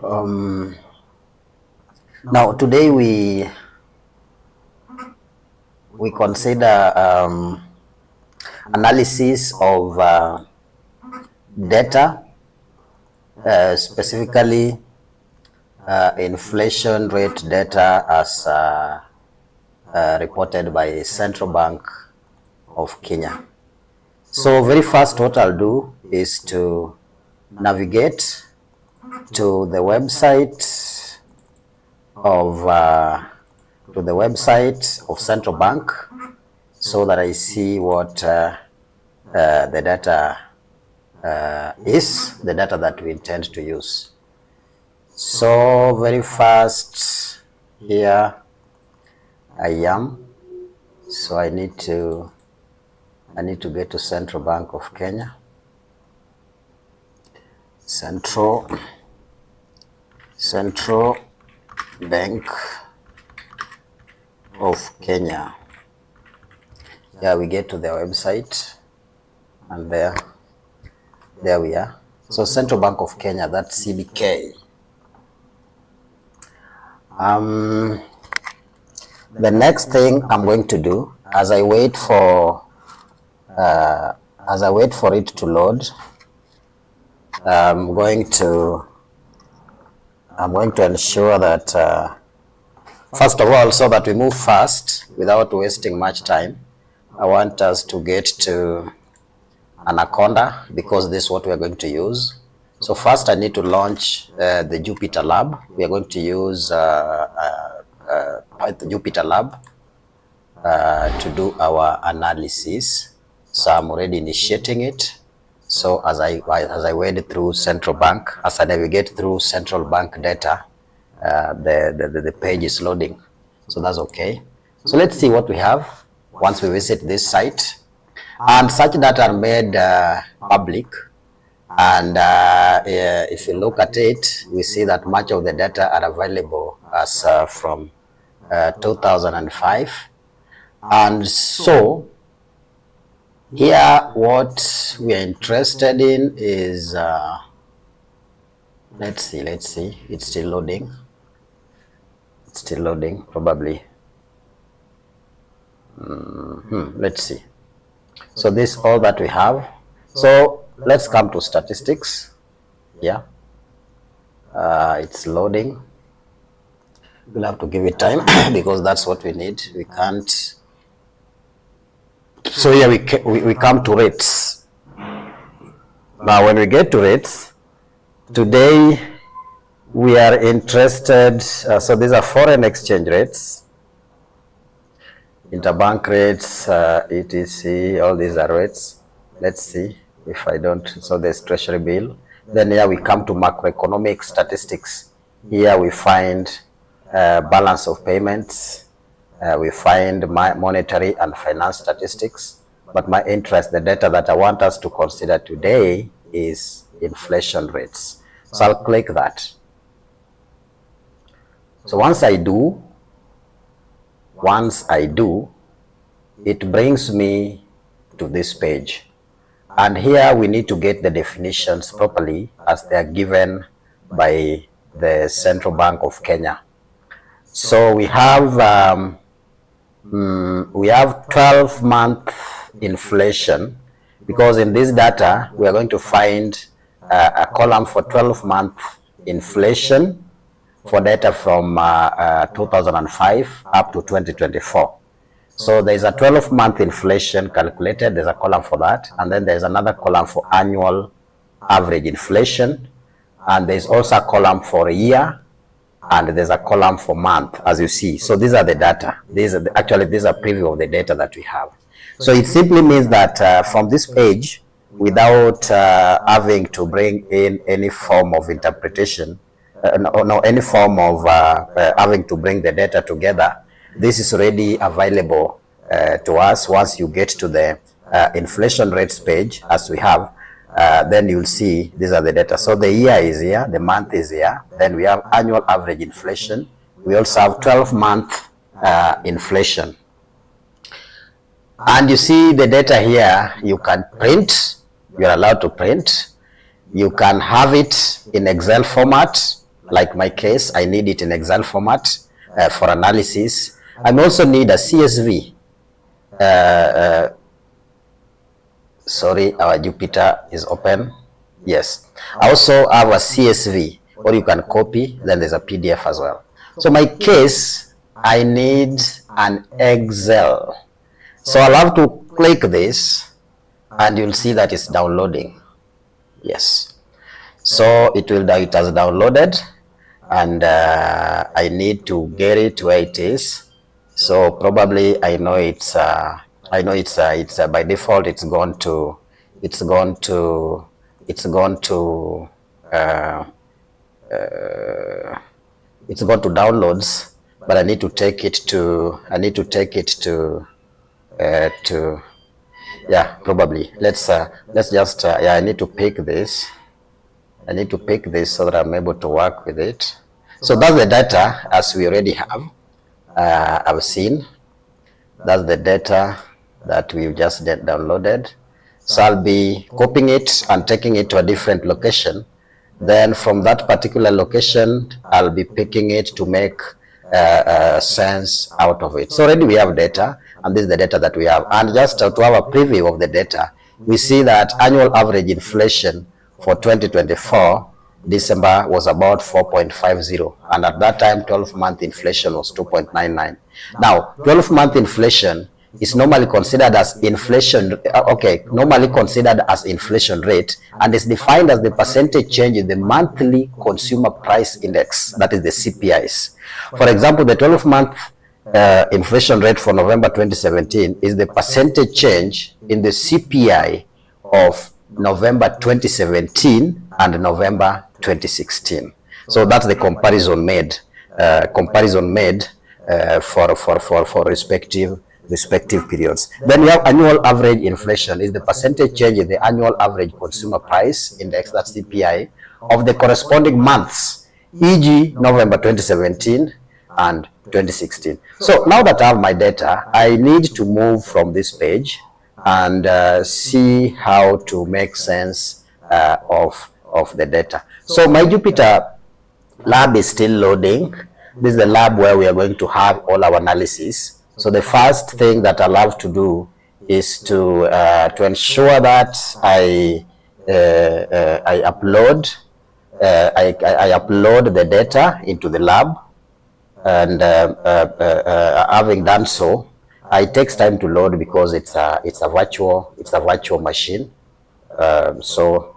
Um, Now today we consider analysis of data, specifically inflation rate data as reported by Central Bank of Kenya. So very first what I'll do is to navigate to the website of Central Bank so that I see what the data is, the data that we intend to use. So very first here I am. So I need to get to Central Bank of Kenya. Central Bank of Kenya. Yeah, we get to their website, and there we are. So Central Bank of Kenya, that's CBK. The next thing I'm going to do, as I wait for it to load, I'm going to ensure that first of all, so that we move fast without wasting much time, I want us to get to Anaconda because this is what we are going to use. So first I need to launch the Jupyter Lab. We are going to use the Jupyter Lab to do our analysis. So I'm already initiating it. So as I wade through Central Bank, as I navigate through Central Bank data, the page is loading. So that's okay. So let's see what we have once we visit this site. And such data are made public. And if you look at it, we see that much of the data are available as from 2005. And so here what we are interested in is, let's see, it's still loading. It's still loading, probably. Let's see. So this is all that we have. So let's come to statistics. Yeah, it's loading. We'll have to give it time because that's what we need. We can't. So here we come to rates. Now when we get to rates, today we are interested, so these are foreign exchange rates, interbank rates, etc. All these are rates. Let's see if I don't. So there's treasury bill. Then here we come to macroeconomic statistics. Here we find balance of payments. We find monetary and finance statistics. But my interest, the data that I want us to consider today is inflation rates. So I'll click that. So once I do, it brings me to this page. And here we need to get the definitions properly as they are given by the Central Bank of Kenya. So we have 12-month inflation, because in this data we are going to find a column for 12-month inflation for data from 2005 up to 2024. So there's a 12-month inflation calculated, there's a column for that, and then there's another column for annual average inflation, and there's also a column for a year, and there's a column for month, as you see. So these are the data. These are these are preview of the data that we have. So it simply means that from this page, without having to bring in any form of interpretation, any form of having to bring the data together, this is already available to us. Once you get to the inflation rates page, as we have, then you'll see these are the data. So the year is here, the month is here, then we have annual average inflation. We also have 12-month inflation. And you see the data here, you can print, you're allowed to print. You can have it in Excel format, like my case, I need it in Excel format for analysis. I also need a CSV. Sorry, our Jupyter is open. Yes. I also have a CSV, or you can copy, then there's a PDF as well. So my case, I need an Excel. So I'll have to click this, and you'll see that it's downloading. Yes. So it has downloaded, and I need to get it where it is. So probably I know it's by default it's gone to downloads, but I need to take it to yeah, probably let's just yeah, I need to pick this so that I'm able to work with it. So that's the data as we already have. I've seen that's the data that we've just downloaded. So I'll be copying it and taking it to a different location. Then from that particular location, I'll be picking it to make sense out of it. So already we have data, and this is the data that we have. And just to have a preview of the data, we see that annual average inflation for 2024 December was about 4.50, and at that time 12-month inflation was 2.99. Now 12-month inflation is normally considered as inflation, normally considered as inflation rate, and is defined as the percentage change in the monthly consumer price index, that is the CPIs. For example, the 12-month inflation rate for November 2017 is the percentage change in the CPI of November 2017 and November 2016. So that's the comparison made for respective periods. Then we have annual average inflation is the percentage change in the annual average consumer price index, that's CPI, of the corresponding months, e.g. November 2017 and 2016. So now that I have my data, I need to move from this page and see how to make sense of the data. So my Jupyter lab is still loading. This is the lab where we are going to have all our analysis. So the first thing that I'll have to do is to ensure that I upload the data into the lab, and having done so, it takes time to load because it's a virtual machine. So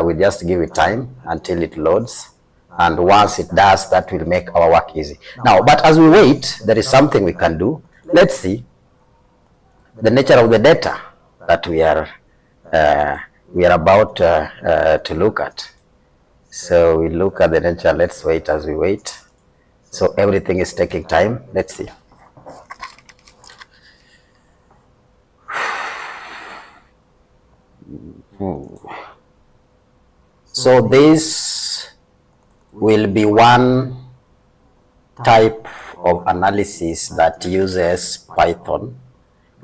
we just give it time until it loads, and once it does, that will make our work easy. Now, but as we wait, there is something we can do. Let's see the nature of the data that we are about to look at. So we look at the nature. Let's wait as we wait. So everything is taking time. Let's see. So this will be one type of analysis that uses Python.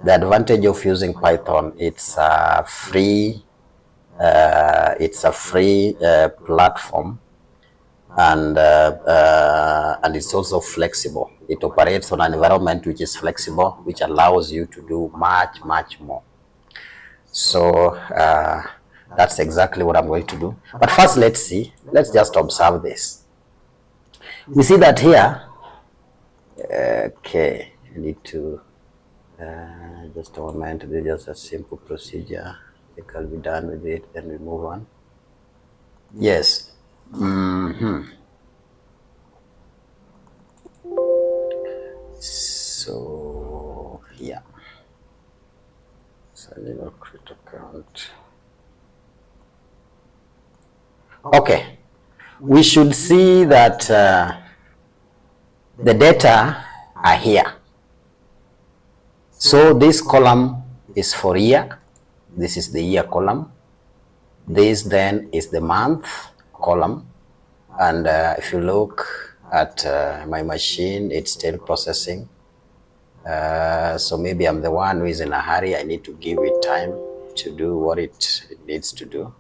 The advantage of using Python, it's a free platform, and it's also flexible. It operates on an environment which is flexible, which allows you to do much more. So that's exactly what I'm going to do. But first, let's just observe this. We see that here. Okay, I need to just a moment. This is just a simple procedure. I think I'll be done with it, then we move on. Yes. So yeah. So I will create account. Okay, we should see that the data are here. So this column is for year. This is the year column. This then is the month column. And if you look at my machine, it's still processing. So maybe I'm the one who is in a hurry. I need to give it time to do what it needs to do.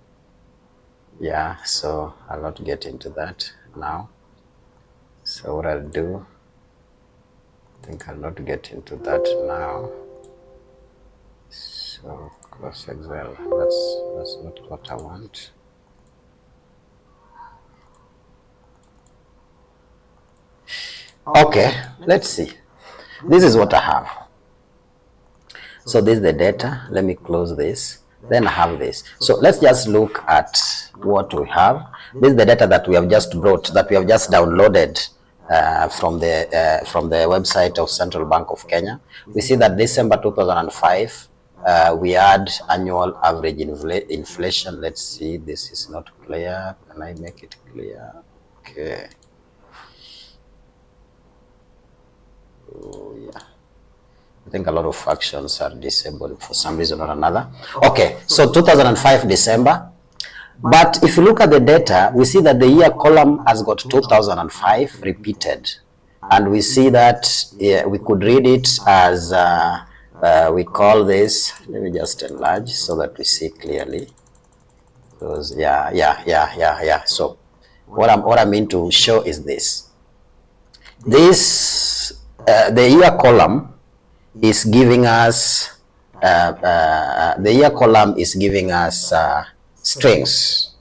Yeah, so I'll not get into that now. So what I'll do, I think I'll not get into that now. So close Excel, that's not what I want. Okay, let's see. This is what I have. So this is the data. Let me close this. Then I have this. So let's just look at what we have. This is the data that we have just brought, that we have just downloaded from the website of Central Bank of Kenya. We see that December 2005, we had annual average inflation. Let's see, this is not clear. Can I make it clear? Okay. Oh, yeah. I think a lot of functions are disabled for some reason or another. Okay, so 2005 December. But if you look at the data, we see that the year column has got 2005 repeated. And we see that we could read it as, we call this, let me just enlarge so that we see clearly. Because, yeah. So what I mean to show is this. This, the year column is giving us, the year column is giving us strings,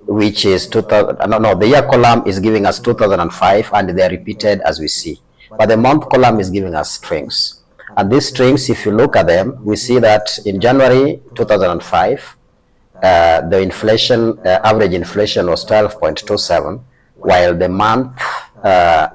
which is the year column is giving us 2005, and they are repeated as we see. But the month column is giving us strings. And these strings, if you look at them, we see that in January 2005, the inflation, average inflation was 12.27, while the month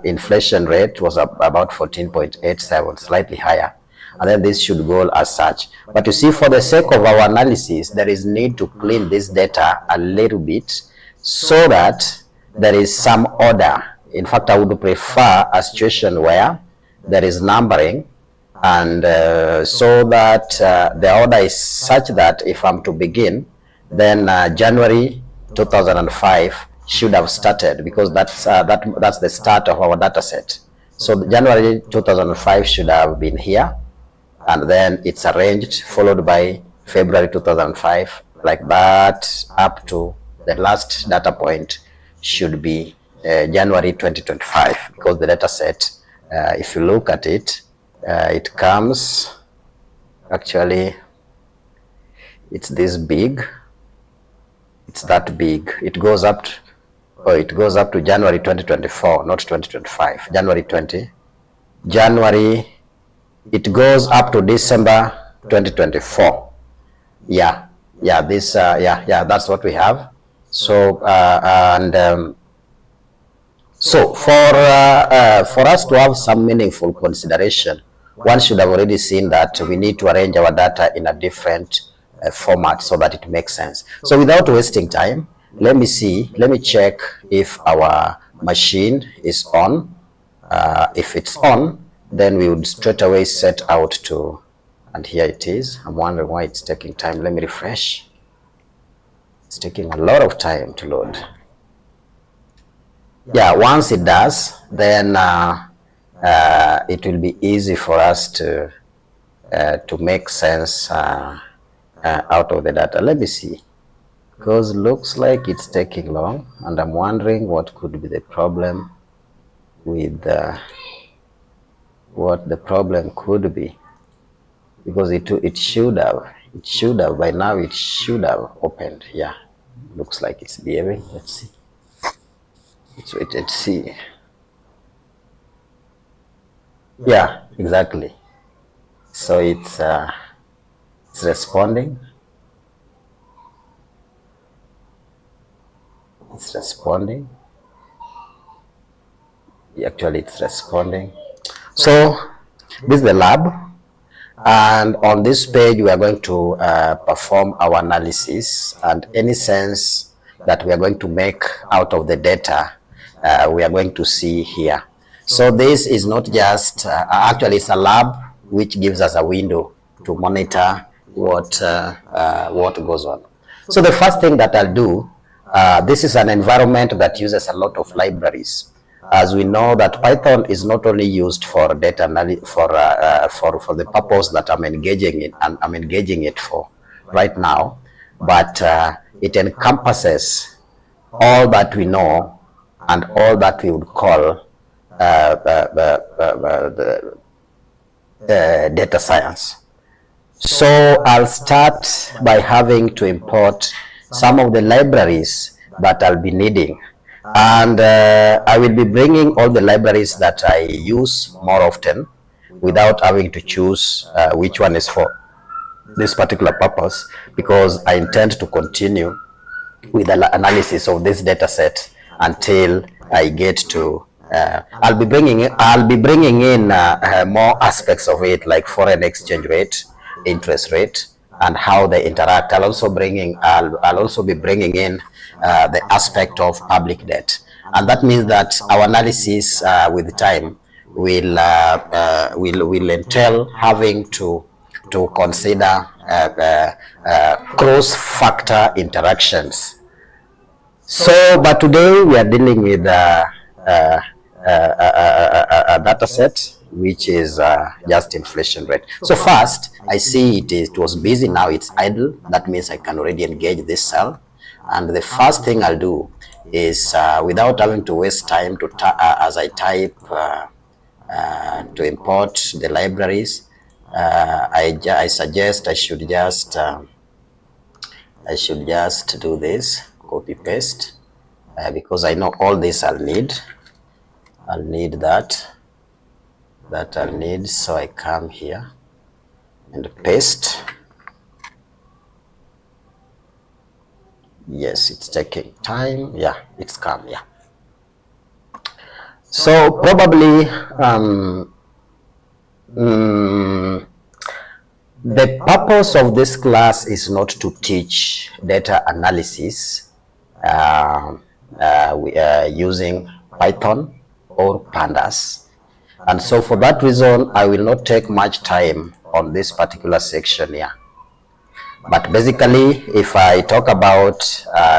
inflation rate was about 14.87, slightly higher. And then this should go as such. But you see, for the sake of our analysis, there is need to clean this data a little bit so that there is some order. In fact, I would prefer a situation where there is numbering, and so that the order is such that if I'm to begin, then January 2005 should have started, because that's the start of our data set. So January 2005 should have been here, and then it's arranged, followed by February 2005, like that, up to the last data point should be January 2025, because the data set, if you look at it, it comes, actually, it's this big, it's that big. It goes up to January 2024, not 2025, January, it goes up to December 2024. Yeah, this, that's what we have. So, so for us to have some meaningful consideration, one should have already seen that we need to arrange our data in a different format so that it makes sense. So without wasting time, let me check if our machine is on. If it's on, then we would straight away set out to, and here it is. I'm wondering why it's taking time. Let me refresh. It's taking a lot of time to load. Yeah, once it does, then it will be easy for us to make sense out of the data. Let me see, because looks like it's taking long, and I'm wondering what could be the problem with what the problem could be, because it should have by now, it should have opened. Yeah, looks like it's behaving. Let's see. Let's wait and see. Yeah, exactly. So it's responding. It's responding. Actually, it's responding. So this is the lab, and on this page we are going to perform our analysis, and any sense that we are going to make out of the data we are going to see here. So this is not just actually, it's a lab which gives us a window to monitor what goes on. So the first thing that I'll do, this is an environment that uses a lot of libraries. As we know that Python is not only used for data analysis, for the purpose that I'm engaging it for right now, but it encompasses all that we know and all that we would call data science. So I'll start by having to import some of the libraries that I'll be needing, and I will be bringing all the libraries that I use more often without having to choose which one is for this particular purpose, because I intend to continue with the analysis of this data set until I get to I'll be bringing in more aspects of it, like foreign exchange rate, interest rate, and how they interact. I'll also be bringing in the aspect of public debt, and that means that our analysis with time will entail having to consider cross-factor interactions. So, but today we are dealing with a data set which is just inflation rate. So first, I see it was busy, now it's idle. That means I can already engage this cell. And the first thing I'll do is, without having to waste time as I type to import the libraries, I suggest I should just do this, copy paste, because I know all this I'll need that I'll need. So I come here and paste. Yes, it's taking time. Yeah, it's come. Yeah. So probably the purpose of this class is not to teach data analysis using Python or Pandas. And so for that reason, I will not take much time on this particular section here. But basically, if I talk about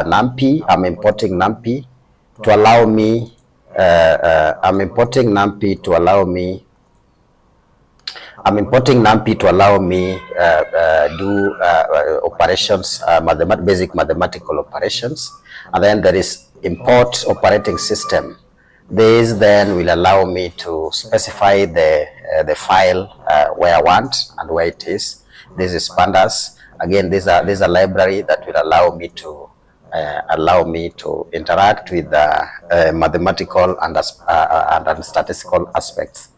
NumPy, I'm importing NumPy to allow me, do operations, basic mathematical operations. And then there is import operating system. This then will allow me to specify the file where I want and where it is. This is Pandas. Again, these are library that will allow me to interact with mathematical and statistical aspects.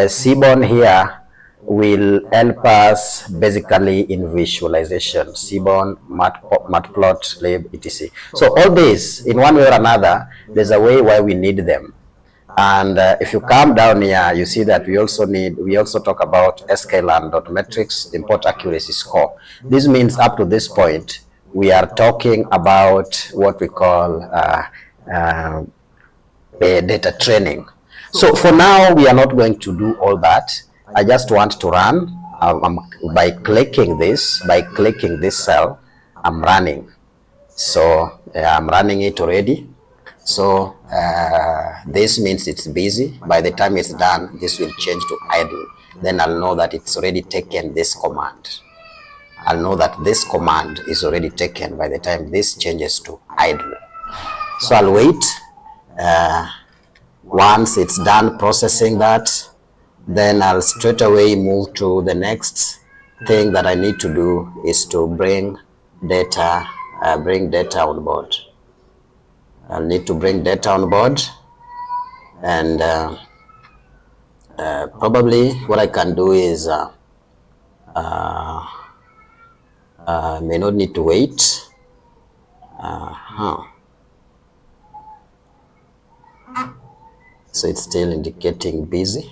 Seaborn here will help us basically in visualization. Seaborn, Matplotlib, etc. So all this, in one way or another, there's a way why we need them. And if you come down here, you see that we also talk about sklearn.metrics import accuracy score. This means up to this point, we are talking about what we call data training. So for now, we are not going to do all that. I just want to run by clicking this cell. I'm running. So I'm running it already. So this means it's busy. By the time it's done, this will change to idle. Then I'll know that it's already taken this command. I'll know that this command is already taken by the time this changes to idle. So I'll wait. Once it's done processing that, then I'll straight away move to the next thing that I need to do is to bring data on board. I'll need to bring data on board, and probably what I can do is may not need to wait. So it's still indicating busy.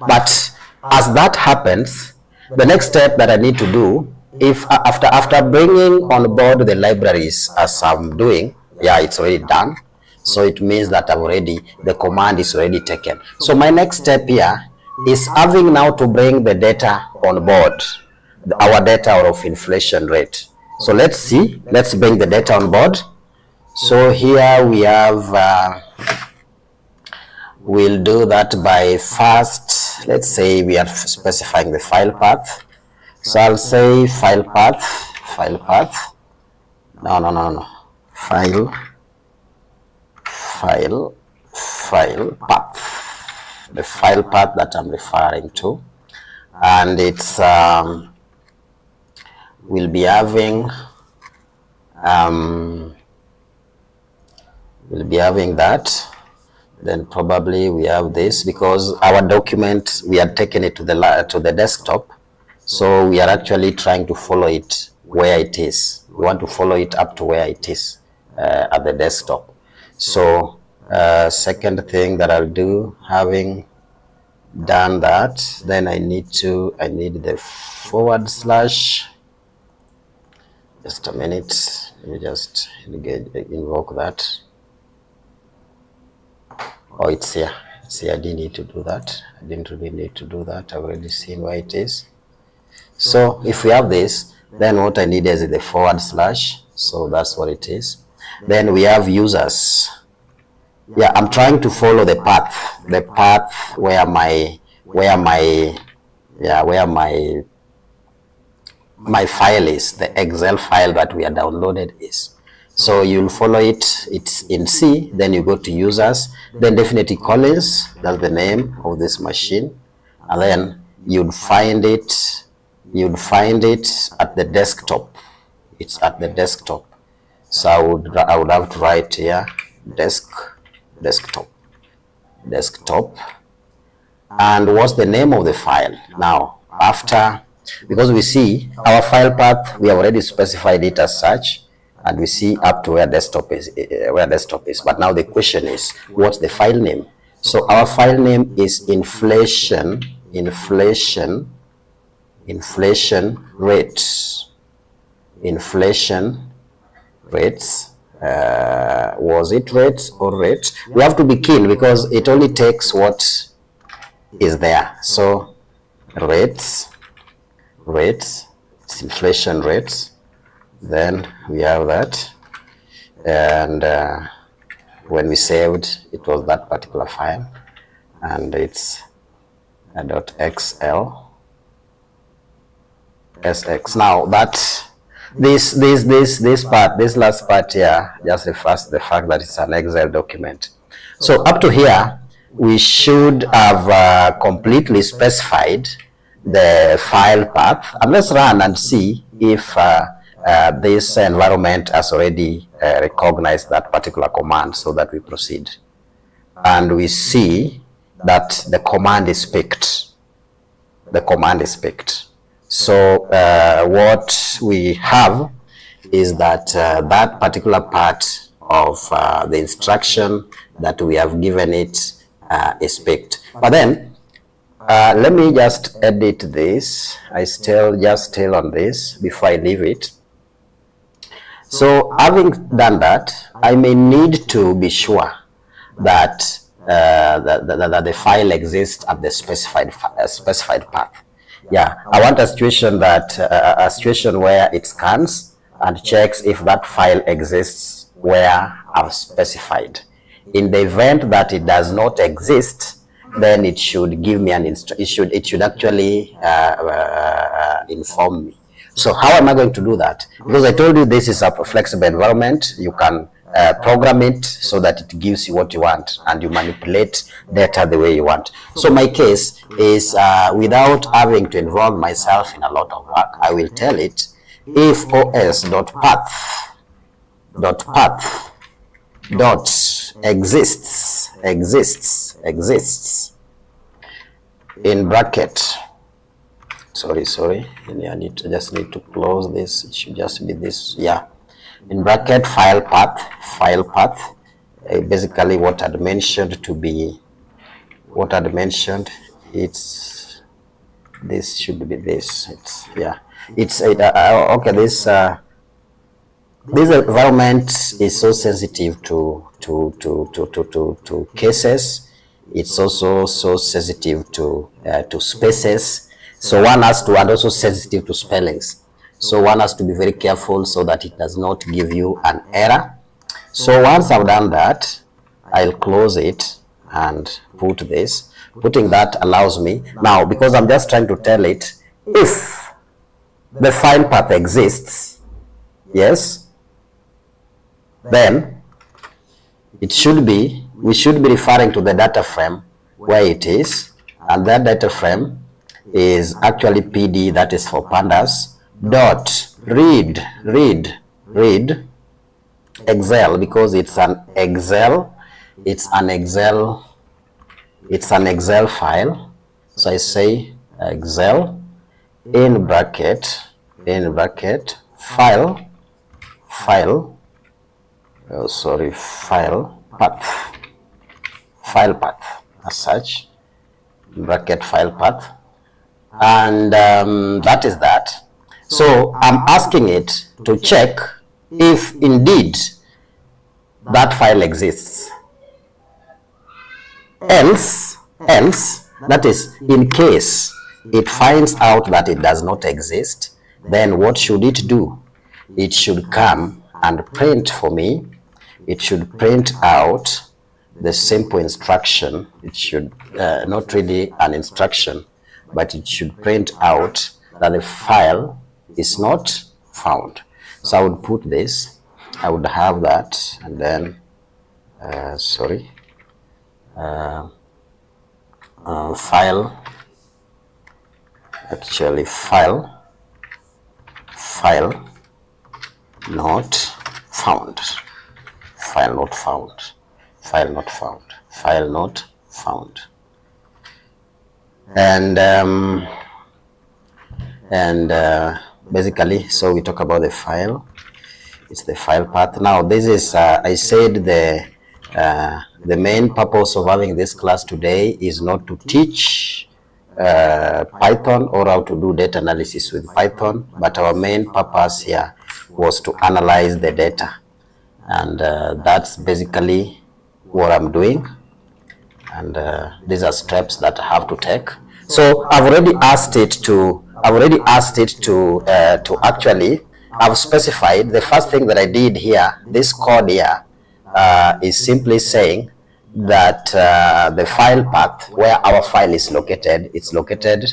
But as that happens, the next step that I need to do, if after bringing on board the libraries as I'm doing, yeah, it's already done. So it means that the command is already taken. So my next step here is having now to bring the data on board, our data of inflation rate. So let's bring the data on board. So here we have, we'll do that by first, let's say we are specifying the file path. So I'll say file path, no, file file path, the file path that I'm referring to, and it's we'll be having that. Then probably we have this, because our document, we had taken it to the desktop, so we are actually trying to follow it where it is. We want to follow it up to where it is at the desktop. So second thing that I'll do, having done that, then I need the forward slash. Just a minute, let me just invoke that. Oh, it's here. See, I didn't need to do that. I didn't really need to do that. I've already seen where it is. So if we have this, then what I need is the forward slash. So that's what it is. Then we have users. Yeah, I'm trying to follow the path where my file is, the Excel file that we have downloaded is. So you'll follow it. It's in C, then you go to users, then definitely Collins, that's the name of this machine, and then you'd find it at the desktop. It's at the desktop. So I would have to write here desktop, and what's the name of the file. Now after, because we see our file path, we have already specified it as such, and we see up to where desktop is, but now the question is, what's the file name? So our file name is inflation rates. Was it rates or rates? We have to be keen, because it only takes what is there. So rates, it's inflation rates. Then we have that, and when we saved, it was that particular file, and it's a .xlsx. Now that this last part here just refers to the fact that it's an Excel document. So up to here, we should have completely specified the file path, and let's run and see if this environment has already recognized that particular command, so that we proceed. And we see that the command is picked. So what we have is that that particular part of the instruction that we have given it is picked. But then let me just edit this. I still on this before I leave it. So having done that, I may need to be sure that that the file exists at the specified path. Yeah, I want a situation where it scans and checks if that file exists where I've specified. In the event that it does not exist, then it should give me it should actually inform me. So how am I going to do that? Because I told you this is a flexible environment. You can program it so that it gives you what you want, and you manipulate data the way you want. So my case is without having to involve myself in a lot of work, I will tell it if os.path exists in bracket. Sorry, I just need to close this. It should just be this. Yeah, in bracket file path. Basically what I'd mentioned it's this should be this. Okay, this environment is so sensitive to cases. It's also so sensitive to spaces. So one has to, and also sensitive to spellings. So one has to be very careful so that it does not give you an error. So once I've done that, I'll close it and put this. Putting that allows me, now because I'm just trying to tell it, if the file path exists, yes, then we should be referring to the data frame where it is, and that data frame is actually PD, that is for pandas, dot read Excel, because it's an Excel file. So I say Excel in bracket file path as such, bracket file path, and that is that. So I'm asking it to check if indeed that file exists. Else, that is, in case it finds out that it does not exist, then what should it do? It should come and print for me. It should print out the simple instruction. It should, not really an instruction, but it should print out that the file is not found. So I would put this, I would have that, and then, file not found, and basically, so we talk about the file. It's the file path. Now this is I said the main purpose of having this class today is not to teach Python or how to do data analysis with Python, but our main purpose here was to analyze the data, and that's basically what I'm doing. And these are steps that I have to take. So I've already asked it to actually, I've specified the first thing that I did here. This code here is simply saying that the file path where our file is located, it's located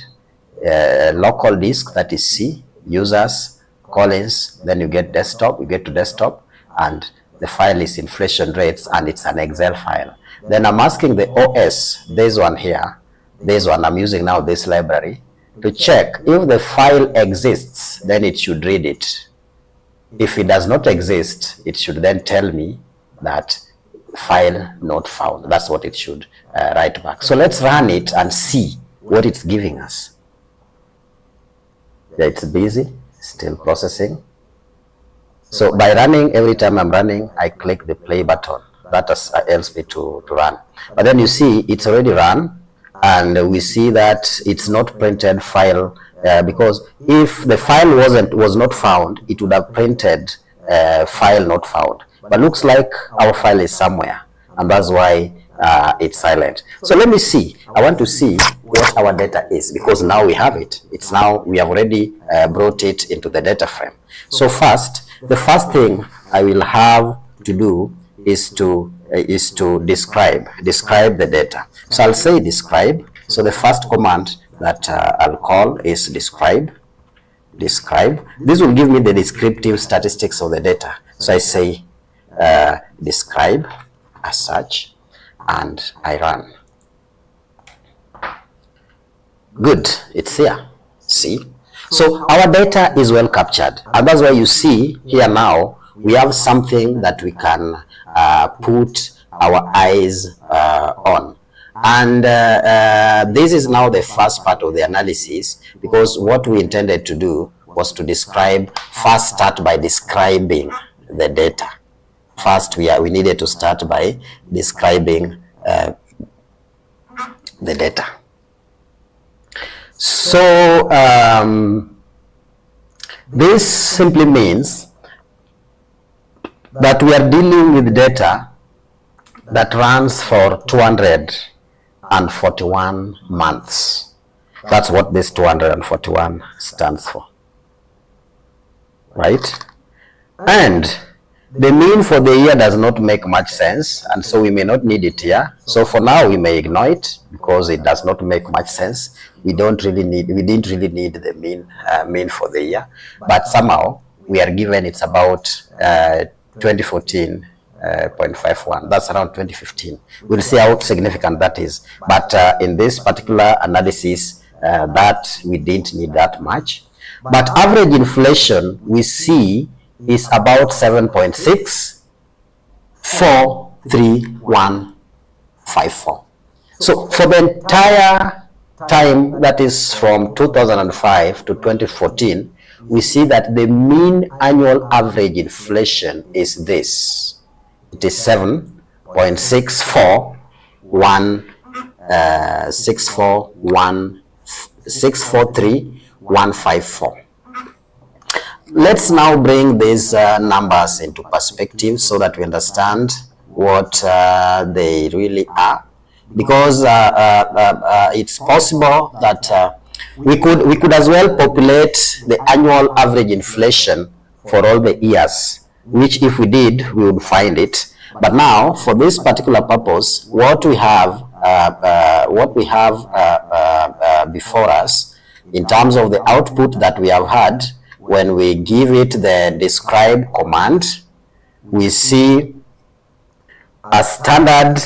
local disk, that is C, users, Collins, then you get desktop, you get to desktop, and the file is inflation rates, and it's an Excel file. Then I'm asking the OS, this one here, this one I'm using now, this library, to check if the file exists, then it should read it. If it does not exist, it should then tell me that file not found. That's what it should write back. So let's run it and see what it's giving us. Yeah, it's busy, still processing. So by running, every time I'm running, I click the play button. That helps me to run. But then you see it's already run, and we see that it's not printed file, because if the file was not found, it would have printed file not found. But looks like our file is somewhere, and that's why it's silent. So let me see. I want to see what our data is, because now we have it. It's now, we have already brought it into the data frame. So the first thing I will have to do is to describe the data. So I'll say describe. So the first command that I'll call is describe. This will give me the descriptive statistics of the data. So I say describe as such, and I run. Good, it's here. See? So our data is well captured, and that's why you see here now we have something that we can put our eyes on. And this is now the first part of the analysis, because what we intended to do was to start by describing the data. First, we needed to start by describing the data. So this simply means that we are dealing with data that runs for 241 months. That's what this 241 stands for, right? And the mean for the year does not make much sense, and so we may not need it here. So for now we may ignore it because it does not make much sense. We didn't really need the mean for the year, but somehow we are given it's about 2014 0.51. That's around 2015. We'll see how significant that is. But in this particular analysis, that we didn't need that much. But average inflation we see is about 7.643,154. So for the entire time, that is from 2005 to 2014, we see that the mean annual average inflation is this. It is 643,154. Let's now bring these numbers into perspective so that we understand what they really are, because it's possible that we could as well populate the annual average inflation for all the years, which if we did, we would find it. But now, for this particular purpose, what we have before us, in terms of the output that we have had, when we give it the describe command, we see a standard.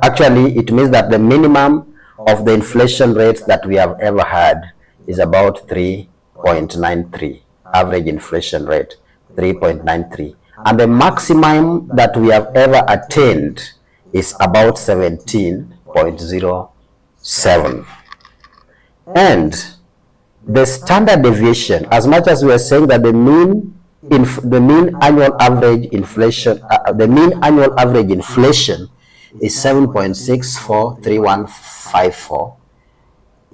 Actually, it means that the minimum of the inflation rate that we have ever had is about 3.93, average inflation rate, 3.93. And the maximum that we have ever attained is about 17.07. And the standard deviation, as much as we are saying that the mean annual average inflation, is 7.643154.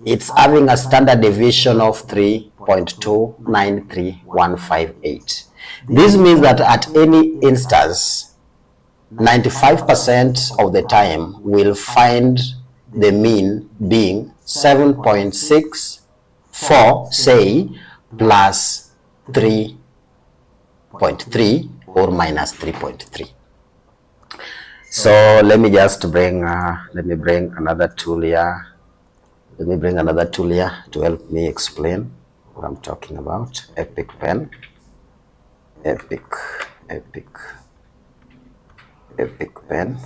It's having a standard deviation of 3.293158. This means that at any instance, 95% of the time we'll find the mean being 7.64, say, plus 3.3 or minus 3.3. So let me just bring another tool here. Let me bring another tool here to help me explain what I'm talking about. Epic pen. Epic pen.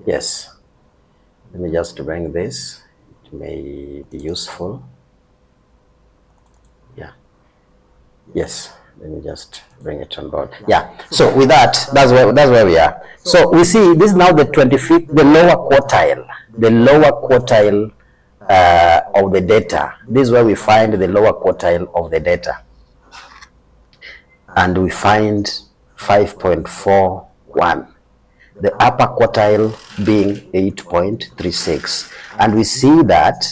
Yes. Let me just bring this. It may be useful. Yeah. Yes. Let me just bring it on board. Yeah. So with that, that's where we are. So we see this is now the 25th, the lower quartile of the data. This is where we find the lower quartile of the data, and we find 5.41. The upper quartile being 8.36, and we see that,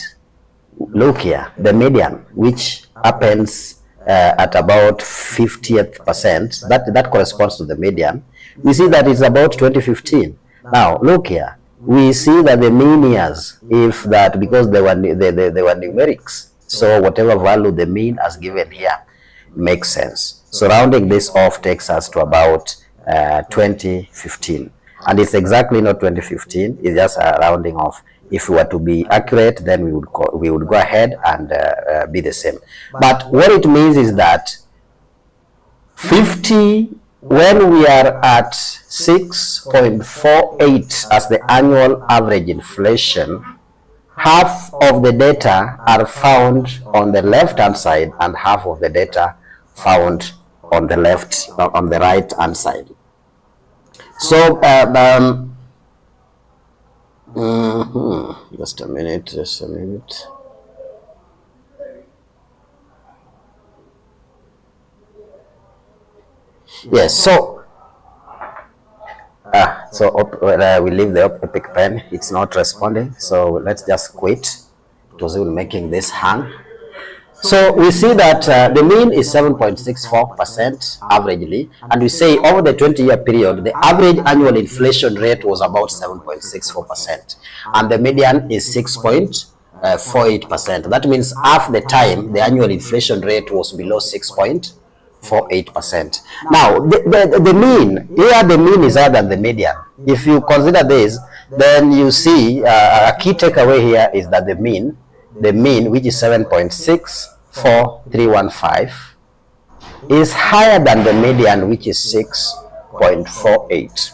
look here, the median, which happens at about 50th percent, that corresponds to the median. We see that it's about 2015. Now look here, we see that the mean years, if that, because they were numerics, so whatever value the mean has given here makes sense. So rounding this off takes us to about 2015, and it's exactly not 2015. It's just a rounding off. If we were to be accurate, then we would go ahead and be the same. But what it means is that 50, when we are at 6.48 as the annual average inflation, half of the data are found on the left hand side and half of the data found on the right hand side. So just a minute. Yes, so we leave the Epic pen. It's not responding, so let's just quit. It was even making this hang. So we see that the mean is 7.64% averagely, and we say over the 20-year period, the average annual inflation rate was about 7.64%, and the median is 6.48%. That means half the time the annual inflation rate was below 6.48%. Now the mean here, the mean is higher than the median. If you consider this, then you see a key takeaway here is that the mean, which is 7.64315, is higher than the median, which is 6.48.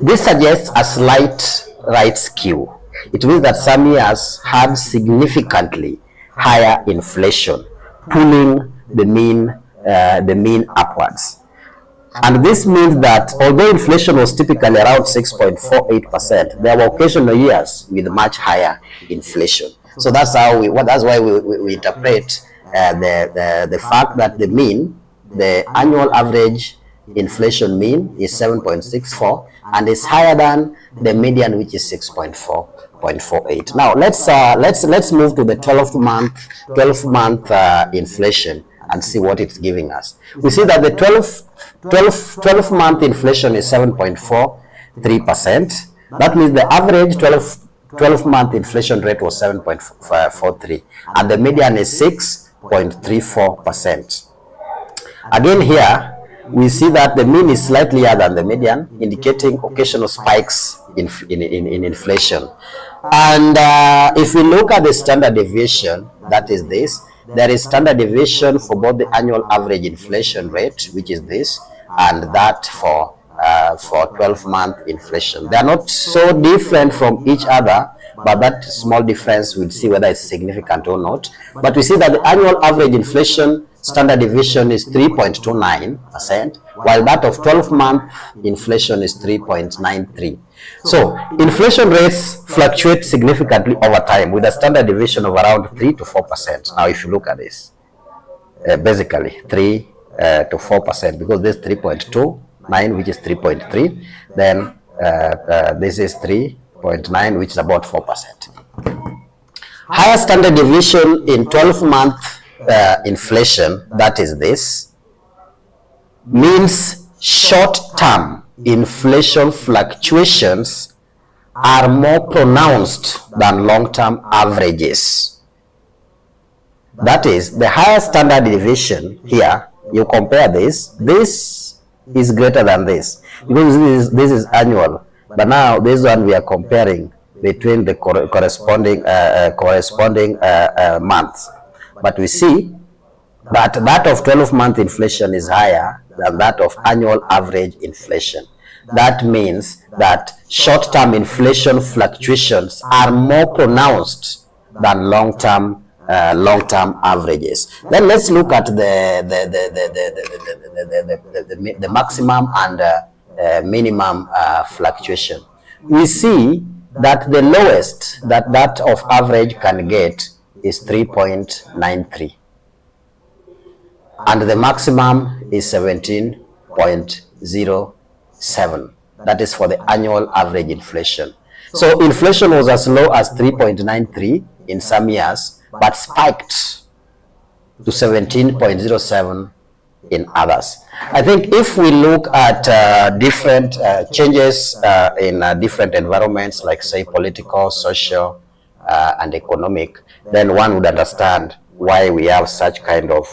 This suggests a slight right skew. It means that some years had significantly higher inflation, pulling the mean upwards. And this means that although inflation was typically around 6.48%, there were occasional years with much higher inflation. So that's how that's why we interpret the fact that the annual average inflation mean is 7.64 and is higher than the median, which is 6.48. Now let's move to the 12 month inflation and see what it's giving us. We see that the 12 month inflation is 7.43%. That means the average 12 month inflation rate was 7.43 and the median is 6.34%. Again here we see that the mean is slightly higher than the median, indicating occasional spikes in inflation. And if we look at the standard deviation, that is this, there is standard deviation for both the annual average inflation rate, which is this, and that for 12-month inflation. They are not so different from each other, but that small difference we'll see whether it's significant or not. But we see that the annual average inflation standard deviation is 3.29%, while that of 12-month inflation is 3.93. So inflation rates fluctuate significantly over time with a standard deviation of around 3 to 4%. Now if you look at this, basically 3 to 4%, because this 3.29, which is 3.3, then this is 3.9, which is about 4%. Higher standard deviation in 12-month inflation, that is this, means short-term inflation fluctuations are more pronounced than long-term averages. That is, the higher standard deviation here, you compare this is greater than this, because this is annual, but now this one we are comparing between the corresponding months. But we see that that of 12-month inflation is higher than that of annual average inflation. That means that short-term inflation fluctuations are more pronounced than long-term averages. Then let's look at the maximum and minimum fluctuation. We see that the lowest that of average can get is 3.93 and the maximum is 17.07. That is for the annual average inflation. So inflation was as low as 3.93 in some years, but spiked to 17.07 in others. I think if we look at different changes in different environments, like say political, social, and economic, then one would understand why we have such kind of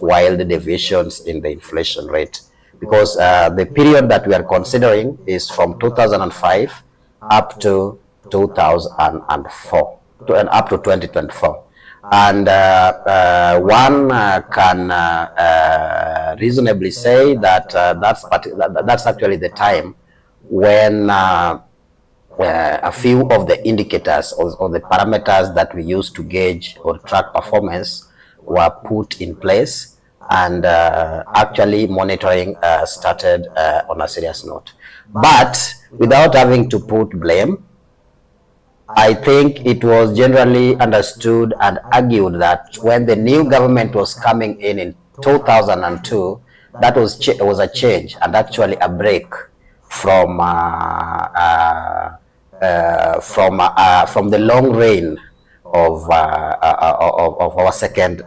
wild deviations in the inflation rate. Because the period that we are considering is from 2005 up to 2004 and up to 2024. And one can reasonably say that that's actually the time when a few of the indicators or the parameters that we use to gauge or track performance were put in place, and actually monitoring started on a serious note. But without having to put blame, I think it was generally understood and argued that when the new government was coming in 2002, that was a change and actually a break from the long reign of our second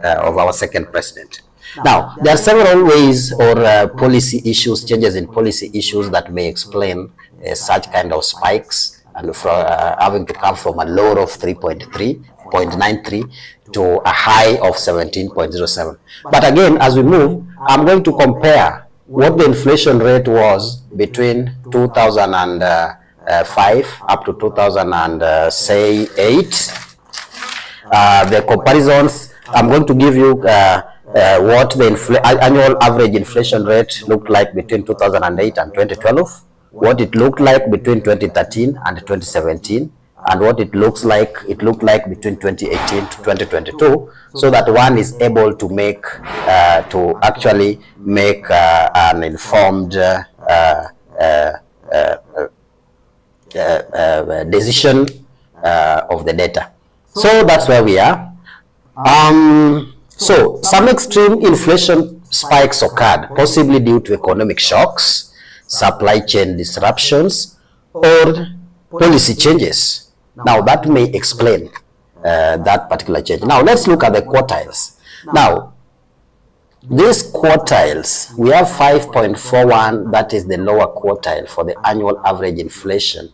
president. Now, there are several ways or policy issues, changes in policy issues that may explain such kind of spikes, and having to come from a low of 3.93 to a high of 17.07. But again, as we move, I'm going to compare what the inflation rate was between 2005 up to 2008. The comparisons, I'm going to give you what the annual average inflation rate looked like between 2008 and 2012, what it looked like between 2013 and 2017, and what it looked like between 2018 to 2022, so that one is able to make to actually make an informed decision of the data. So that's where we are. So some extreme inflation spikes occurred, possibly due to economic shocks, supply chain disruptions, or policy changes. Now that may explain that particular change. Now let's look at the quartiles. Now these quartiles, we have 5.41, that is the lower quartile for the annual average inflation,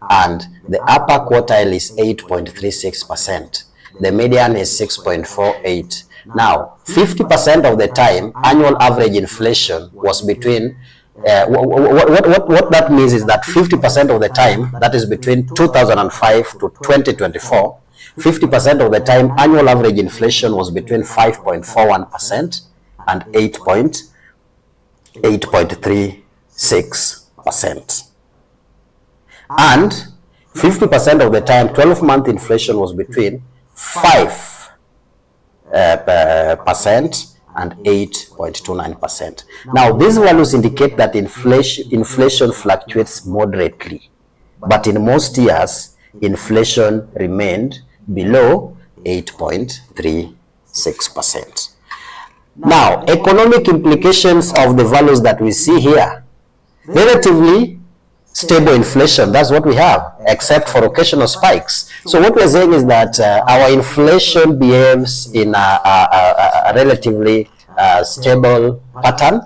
and the upper quartile is 8.36%. The median is 6.48. Now 50% of the time annual average inflation was between what that means is that 50% of the time, that is between 2005 to 2024, 50% of the time annual average inflation was between 5.41% and 8.36%. And 50% of the time 12-month inflation was between 5% and 8.29%. Now these values indicate that inflation fluctuates moderately, but in most years inflation remained below 8.36%. Now economic implications of the values that we see here: relatively stable inflation, that's what we have, except for occasional spikes. So what we're saying is that our inflation behaves in a relatively stable pattern,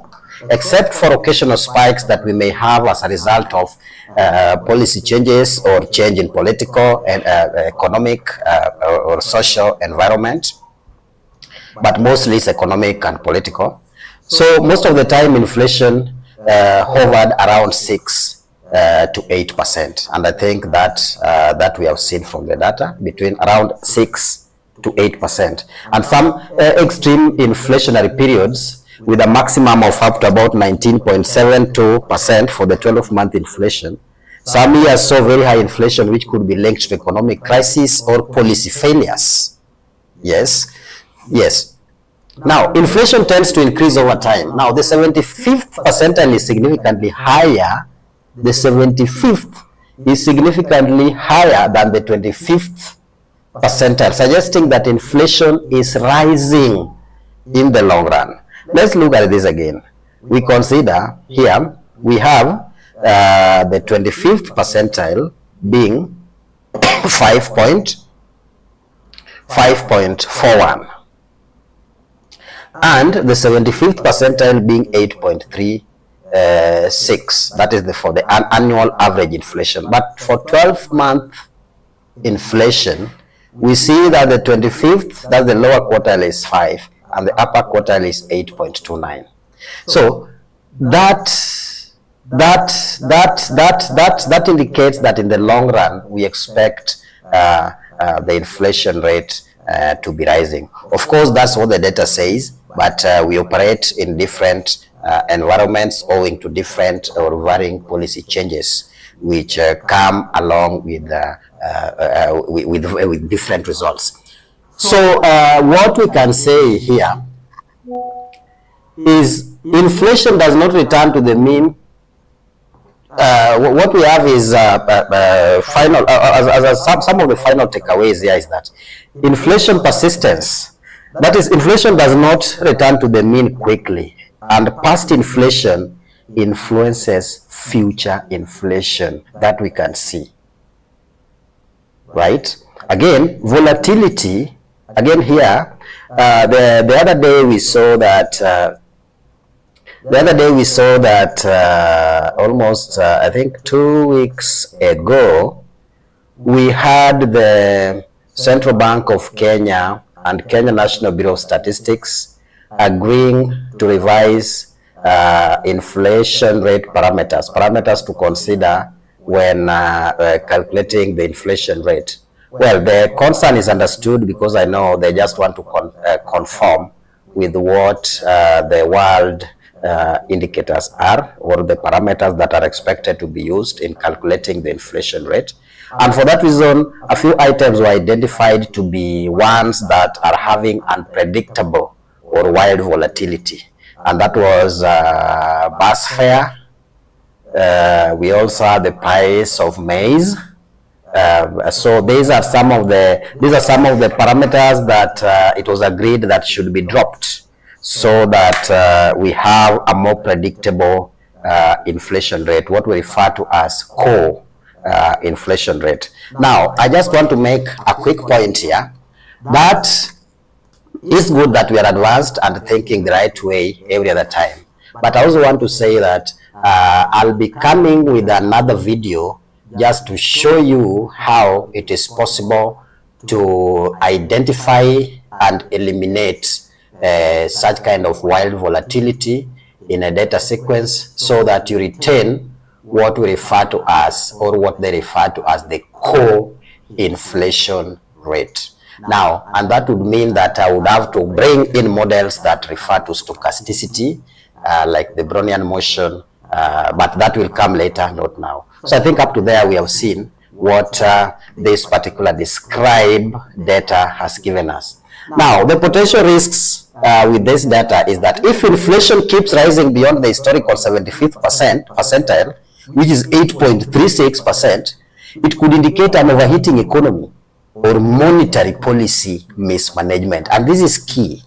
except for occasional spikes that we may have as a result of policy changes or change in political and economic or social environment, but mostly it's economic and political. So most of the time inflation hovered around 6 to 8%, and I think that that we have seen from the data, between around 6 to 8%, and some extreme inflationary periods with a maximum of up to about 19.72% for the 12-month inflation. Some years saw very high inflation, which could be linked to economic crisis or policy failures. Yes. Now inflation tends to increase over time. Now the 75th percentile is significantly higher. The 75th is significantly higher than the 25th percentile, suggesting that inflation is rising in the long run. Let's look at this again. We consider here, we have the 25th percentile being 5.41 and the 75th percentile being 8.36. That is for the annual average inflation. But for 12-month inflation, we see that the 25th, that the lower quartile is 5 and the upper quartile is 8.29. So that indicates that in the long run we expect the inflation rate to be rising. Of course, that's what the data says, but we operate in different environments owing to different or varying policy changes, which come along with different results. So what we can say here is inflation does not return to the mean. What we have is final. Some of the final takeaways here is that inflation persistence, that is, inflation does not return to the mean quickly, and past inflation influences future inflation, that we can see, right? Again, volatility. Again here, the other day we saw that. Almost, I think 2 weeks ago, we had the Central Bank of Kenya and Kenya National Bureau of Statistics agreeing to revise inflation rate parameters to consider when calculating the inflation rate. Well, the concern is understood because I know they just want to conform with what the world indicators are, or the parameters that are expected to be used in calculating the inflation rate. And for that reason, a few items were identified to be ones that are having unpredictable or wild volatility. And that was bus fare. We also had the price of maize. So these are some of the parameters that it was agreed that should be dropped, so that we have a more predictable inflation rate, what we refer to as core inflation rate. Now, I just want to make a quick point here that it's good that we are advanced and thinking the right way every other time. But I also want to say that I'll be coming with another video just to show you how it is possible to identify and eliminate such kind of wild volatility in a data sequence, so that you retain what we refer to as, or what they refer to as, the core inflation rate. Now, and that would mean that I would have to bring in models that refer to stochasticity, like the Brownian motion, but that will come later, not now. So I think up to there we have seen what this particular describe data has given us. Now, the potential risks with this data is that if inflation keeps rising beyond the historical 75th percentile, which is 8.36%, it could indicate an overheating economy or monetary policy mismanagement. And this is key.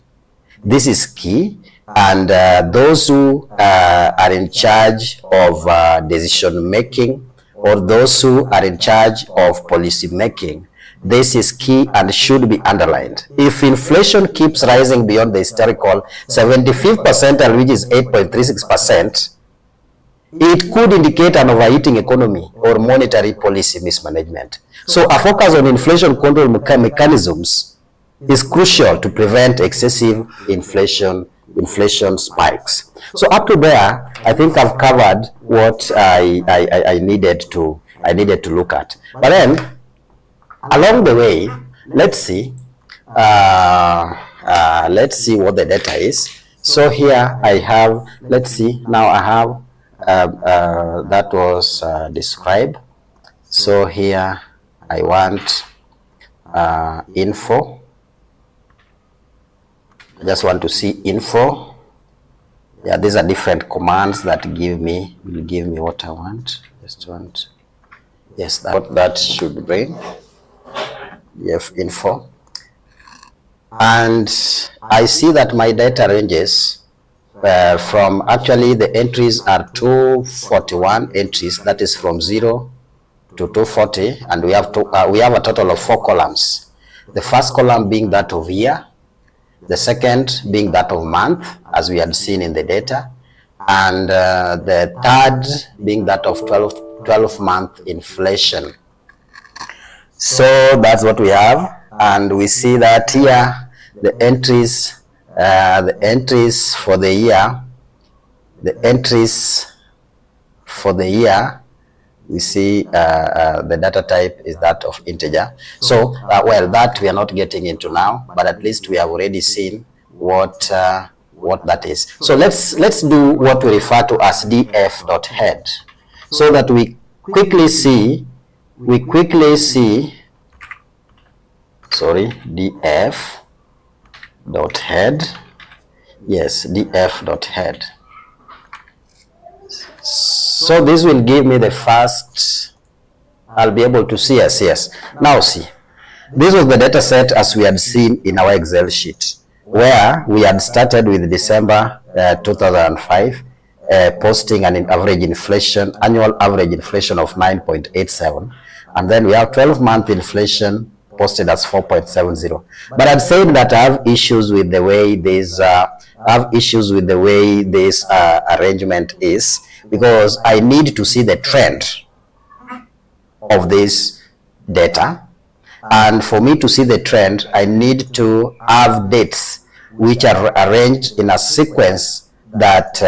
This is key. And those who are in charge of decision making, or those who are in charge of policy making, this is key and should be underlined. If inflation keeps rising beyond the historical 75th percentile, which is 8.36%, it could indicate an overheating economy or monetary policy mismanagement. So a focus on inflation control mechanisms is crucial to prevent excessive inflation spikes. So up to there, I think I've covered what I needed to look at. But then along the way, let's see what the data is. So here I have, let's see, now I have that was described. So here I want info. I just want to see info. Yeah, these are different commands that will give me what I want. Just want, yes, that should bring. Info. And I see that my data ranges from, actually the entries are 241 entries, that is from 0 to 240, and we have a total of 4 columns. The first column being that of year, the second being that of month, as we had seen in the data, and the third being that of 12-month inflation. So that's what we have, and we see that here the entries for the year, we see the data type is that of integer. So well, that we are not getting into now, but at least we have already seen what that is. So let's do what we refer to as df.head, so that we quickly see sorry, df.head. Yes, df.head. So this will give me the first, I'll be able to see us. Yes. Now see, this was the data set as we had seen in our Excel sheet, where we had started with December 2005, posting an annual average inflation of 9.87, and then we have 12-month inflation posted as 4.70. But I'm saying that I have issues with the way this arrangement is, because I need to see the trend of this data, and for me to see the trend, I need to have dates which are arranged in a sequence that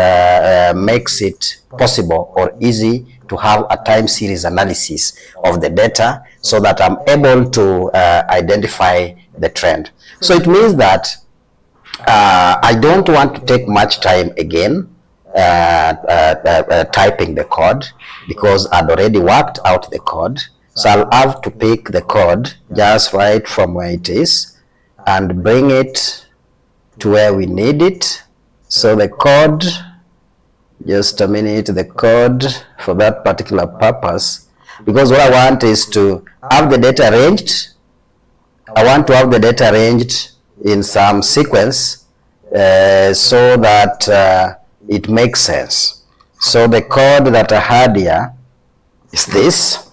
makes it possible or easy to have a time series analysis of the data, so that I'm able to identify the trend. So it means that I don't want to take much time again typing the code, because I'd already worked out the code. So I'll have to pick the code just right from where it is and bring it to where we need it. So the code, just a minute, the code for that particular purpose, because what I want is to have the data arranged. I want to have the data arranged in some sequence so that it makes sense. So the code that I had here is this.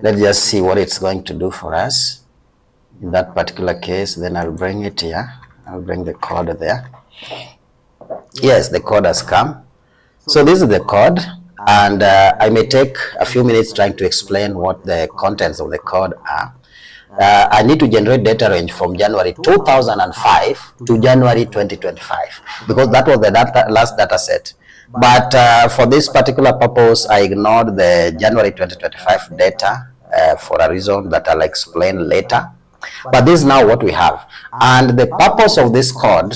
Let's just see what it's going to do for us in that particular case. Then I'll bring it here. I'll bring the code there. Yes, the code has come. So this is the code, and I may take a few minutes trying to explain what the contents of the code are. I need to generate data range from January 2005 to January 2025, because that was the last data set. But for this particular purpose, I ignored the January 2025 data for a reason that I'll explain later. But this is now what we have. And the purpose of this code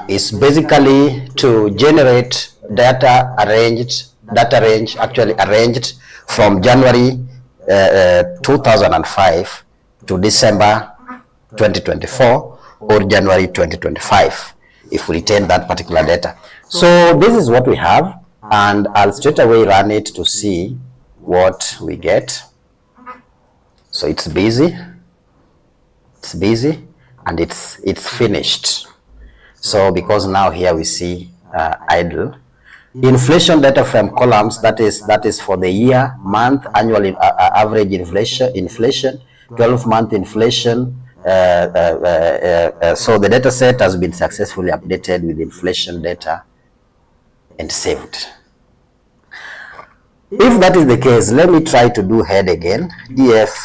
is basically to generate data range actually arranged from January 2005 to December 2024 or January 2025, if we retain that particular data. So this is what we have, and I'll straight away run it to see what we get. So it's busy, and it's finished. So because now here we see idle. Inflation data frame columns, that is for the year, month, annual average inflation, 12-month inflation. So the data set has been successfully updated with inflation data and saved. If that is the case, let me try to do head again, df,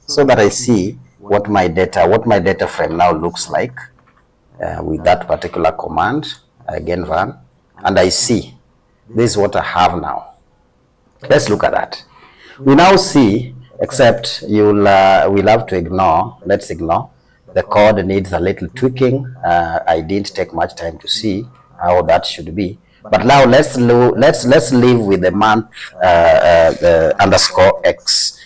so that I see what my data frame now looks like with that particular command. Again run, and I see this is what I have now. Let's look at that. We now see, except we'll have to ignore. Let's ignore. The code needs a little tweaking. I didn't take much time to see how that should be. But now let's live with the month underscore x.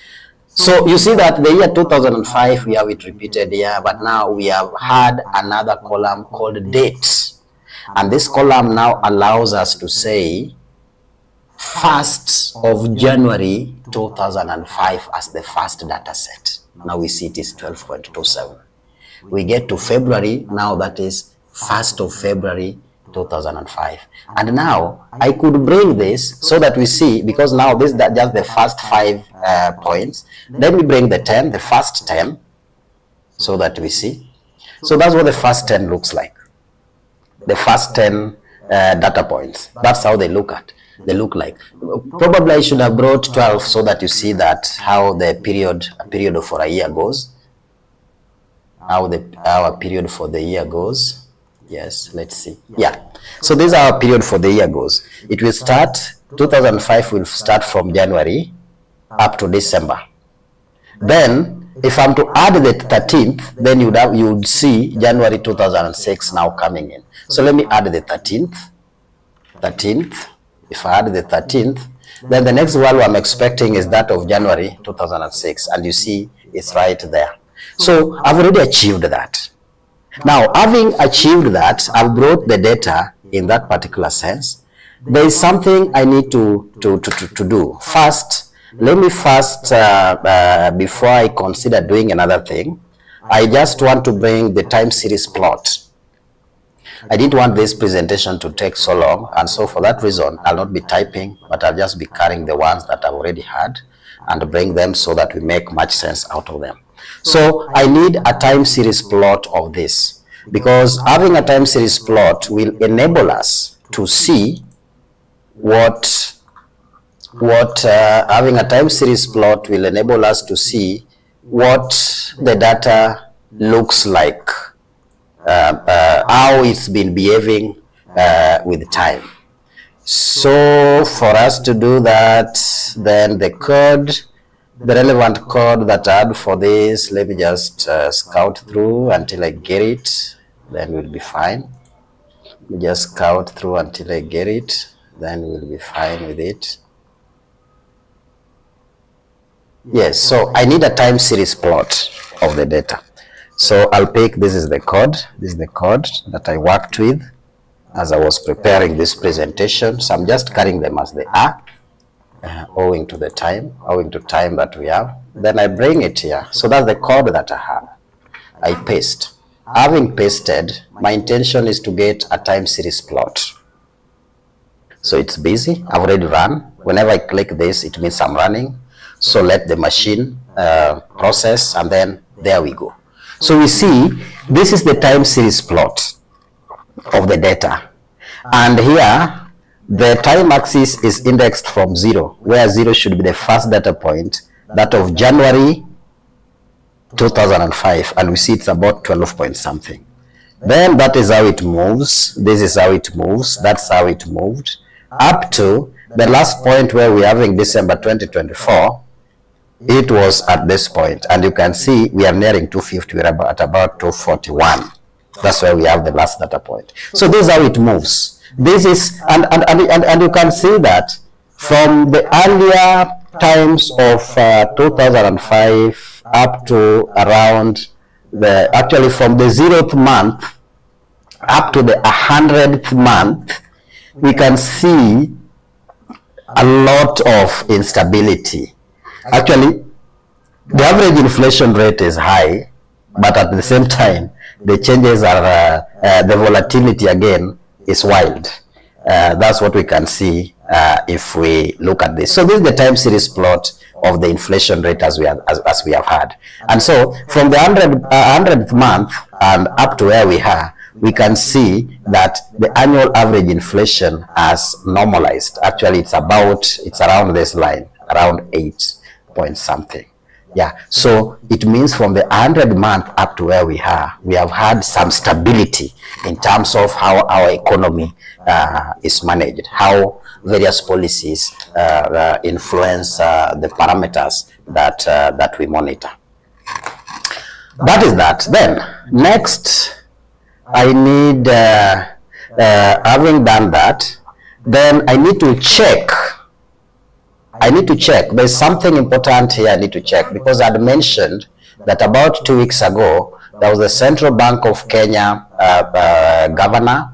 So you see that the year 2005 we have it repeated here, but now we have had another column called dates. And this column now allows us to say 1st of January 2005 as the first data set. Now we see it is 12.27. We get to February, now that is 1st of February 2005. And now I could bring this so that we see, because now this is just the first 5 points. Then we bring the 10, the first 10, so that we see. So that's what the first 10 looks like. The first 10 data points. That's how they look like. Probably I should have brought 12 so that you see that how the period for a year goes. How our period for the year goes. Yes, let's see. Yeah. So this is how our period for the year goes. It will start, 2005 will start from January up to December. Then if I'm to add the 13th, then you would see January 2006 now coming in. So let me add the 13th. If I add the 13th, then the next value I'm expecting is that of January 2006, and you see it's right there. So I've already achieved that. Now, having achieved that, I've brought the data in that particular sense. There is something I need to do. First, let me before I consider doing another thing, I just want to bring the time series plot. I didn't want this presentation to take so long, and so for that reason, I'll not be typing, but I'll just be carrying the ones that I've already had and bring them so that we make much sense out of them. So I need a time series plot of this, because having a time series plot will enable us to see having a time series plot will enable us to see what the data looks like, how it's been behaving with time. So for us to do that, then the relevant code that I had for this, let me just scout through until I get it. then we'll be fine. We just scout through until I get it, then we'll be fine with it. Yes, so I need a time series plot of the data. So I'll pick, this is the code that I worked with as I was preparing this presentation. So I'm just carrying them as they are, owing to time that we have. Then I bring it here. So that's the code that I have. I paste. Having pasted, my intention is to get a time series plot. So it's busy. I've already run. Whenever I click this, it means I'm running. So let the machine process, and then there we go. So we see this is the time series plot of the data. And here, the time axis is indexed from 0, where 0 should be the first data point, that of January 2005, and we see it's about 12 point something. Then that is how it moves. This is how it moves. That's how it moved up to the last point where we're having December 2024. It was at this point, and you can see we are nearing 250. We're at about 241. That's where we have the last data point. So this is how it moves. This is, and you can see that from the earlier times of 2005 up to around actually from the 0th month up to the 100th month, we can see a lot of instability. Actually, the average inflation rate is high, but at the same time, the changes are, the volatility again is wild. That's what we can see if we look at this. So this is the time series plot of the inflation rate as we have had. And so from the 100th month and up to where we are, we can see that the annual average inflation has normalized. Actually, it's around this line, around 8 point something. Yeah, so it means from the 100th month up to where we are, we have had some stability in terms of how our economy is managed, how various policies influence the parameters that we monitor. That is that. Then next, I need, having done that, then I need to check. There's something important here I need to check, because I had mentioned that about 2 weeks ago, there was the Central Bank of Kenya governor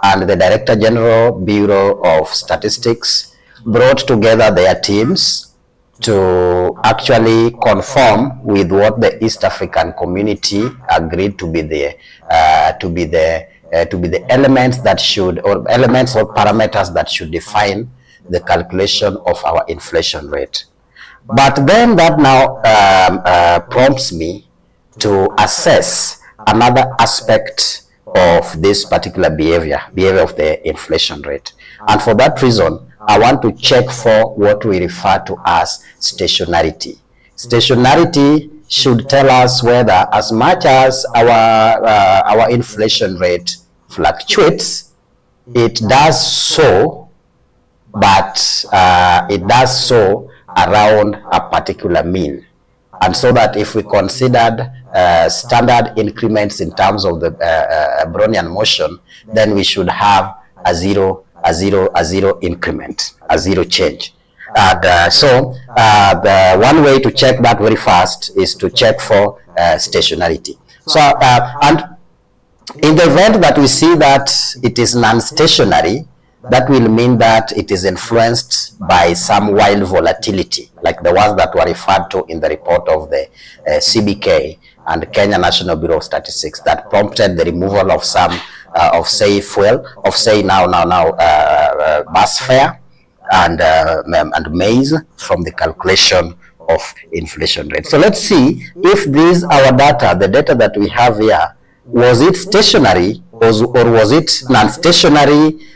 and the Director General Bureau of Statistics brought together their teams to actually conform with what the East African community agreed to be the elements that should, or elements or parameters that should define the calculation of our inflation rate. But then that now prompts me to assess another aspect of this particular behavior of the inflation rate. And for that reason, I want to check for what we refer to as stationarity. Stationarity should tell us whether, as much as our inflation rate fluctuates, it does so, but it does so around a particular mean. And so that if we considered standard increments in terms of the Brownian motion, then we should have a zero increment, a zero change. And so the one way to check that very fast is to check for stationarity. So and in the event that we see that it is non-stationary, that will mean that it is influenced by some wild volatility, like the ones that were referred to in the report of the CBK and Kenya National Bureau of Statistics, that prompted the removal of some bus fare and maize from the calculation of inflation rate. So let's see if these our data, the data that we have here, was it stationary or was it non-stationary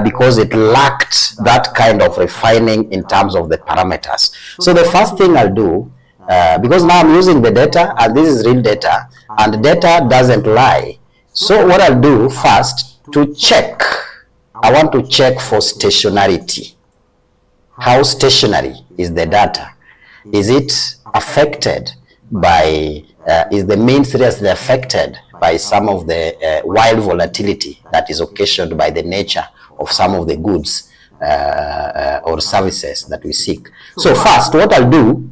because it lacked that kind of refining in terms of the parameters. So the first thing I'll do, because now I'm using the data and this is real data and data doesn't lie. So what I'll do first to check, I want to check for stationarity. How stationary is the data? Is it affected by, is the mean seriously affected by some of the wild volatility that is occasioned by the nature of some of the goods or services that we seek. So first, what I'll do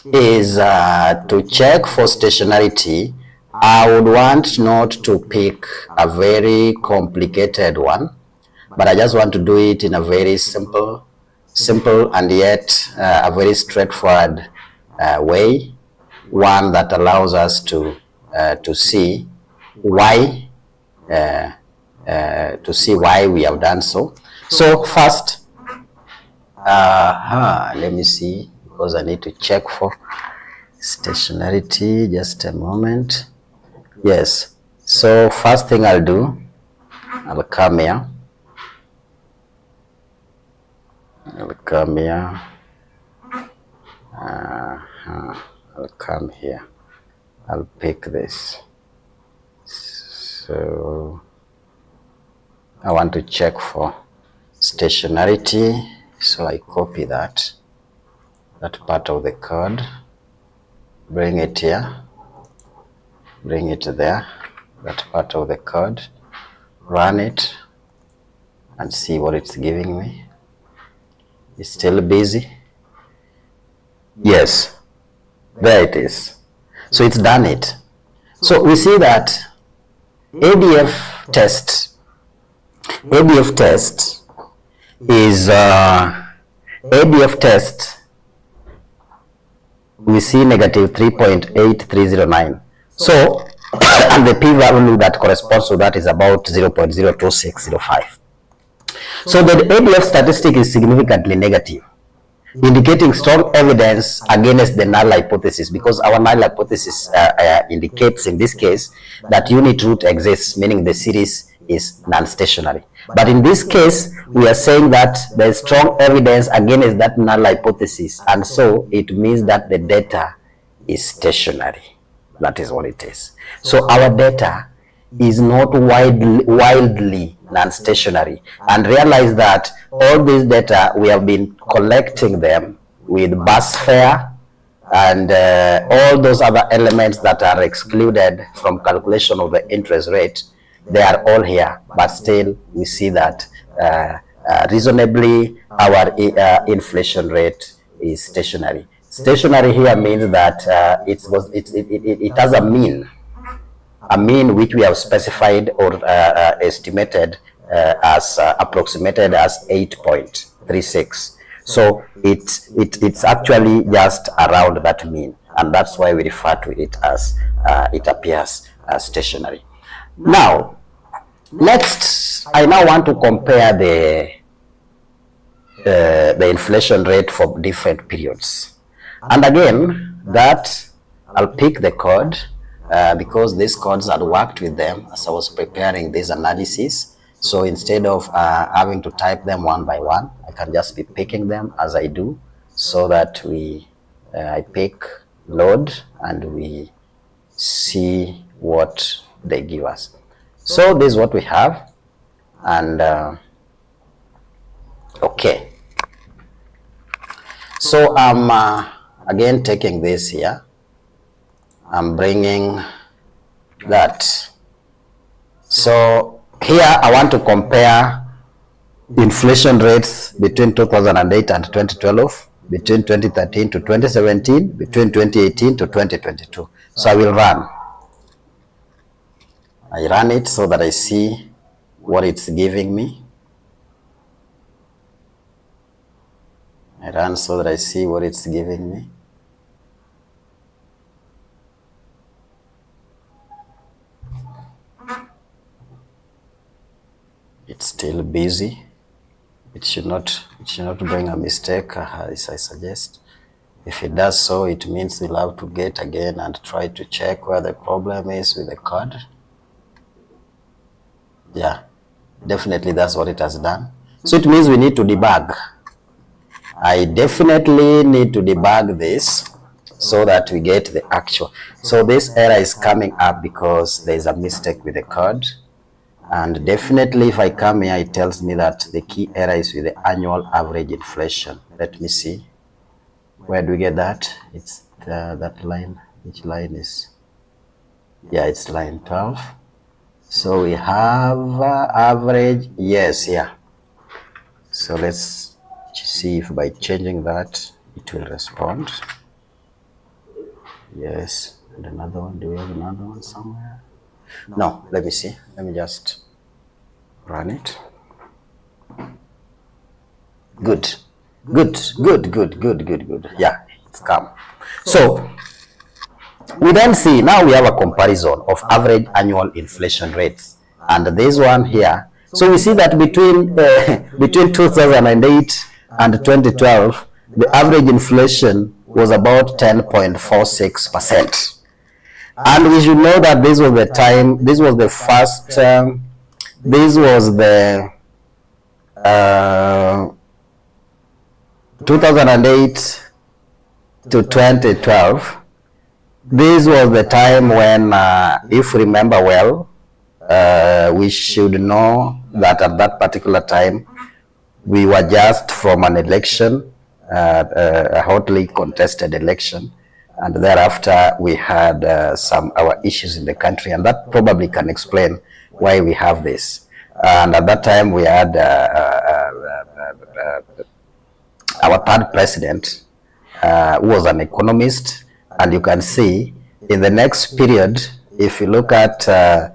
is to check for stationarity. I would want not to pick a very complicated one, but I just want to do it in a very simple and yet a very straightforward way, one that allows us to see why we have done so. So first, let me see, because I need to check for stationarity. Just a moment. Yes. So first thing I'll do, I'll come here. I'll come here. I'll come here. I'll pick this. So I want to check for stationarity. So I copy that part of the code, bring it here, bring it there, that part of the code, run it and see what it's giving me. It's still busy. Yes, there it is. So it's done it. So we see that ADF test is ADF test. We see negative 3.8309. So, and the p-value that corresponds to that is about 0.02605. So the ADF statistic is significantly negative, indicating strong evidence against the null hypothesis, because our null hypothesis indicates in this case that unit root exists, meaning the series is non-stationary. But in this case, we are saying that there is strong evidence against that null hypothesis, and so it means that the data is stationary. That is what it is. So our data is not wildly non-stationary, and realize that all these data, we have been collecting them with bus fare and all those other elements that are excluded from calculation of the interest rate. They are all here, but still we see that reasonably our inflation rate is stationary. Stationary here means that it has a mean which we have specified or estimated as approximated as 8.36. So it's actually just around that mean, and that's why we refer to it as it appears as stationary. Now, next, I now want to compare the inflation rate for different periods. And again, that I'll pick the code because these codes had worked with them as I was preparing this analysis. So instead of having to type them one by one, I can just be picking them as I do, so that I pick load and we see what they give us. So this is what we have, and okay. So I'm again taking this here, I'm bringing that. So here I want to compare inflation rates between 2008 and 2012, between 2013 to 2017, between 2018 to 2022. So I will run it so that I see what it's giving me. I run so that I see what it's giving me. It's still busy. It should not bring a mistake, as I suggest. If it does so, it means we'll have to get again and try to check where the problem is with the code. Yeah, definitely that's what it has done. So it means we need to debug. I definitely need to debug this so that we get the actual. So this error is coming up because there is a mistake with the code. And definitely if I come here, it tells me that the key error is with the annual average inflation. Let me see. Where do we get that? It's that line. Which line is? Yeah, it's line 12. So we have average, yes, yeah. So let's see if by changing that, it will respond. Yes, and another one, do we have another one somewhere? No, let me see. Let me just run it. Good, good, good, good, good, good, good. Yeah, it's come. So we then see, now we have a comparison of average annual inflation rates. And this one here, so we see that between 2008 and 2012, the average inflation was about 10.46%. And we should know that this was the time, this was the first, this was the 2008 to 2012. This was the time when, if you remember well, we should know that at that particular time, we were just from an election, a hotly contested election, and thereafter we had our issues in the country, and that probably can explain why we have this. And at that time, we had our third president, who was an economist, and you can see in the next period, if you look at as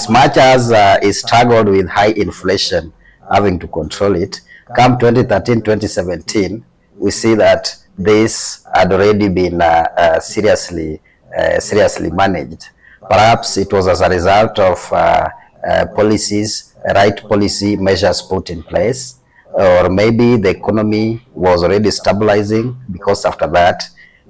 much as he struggled with high inflation, having to control it, come 2013, 2017, we see that this had already been seriously managed. Perhaps it was as a result of right policy measures put in place, or maybe the economy was already stabilizing, because after that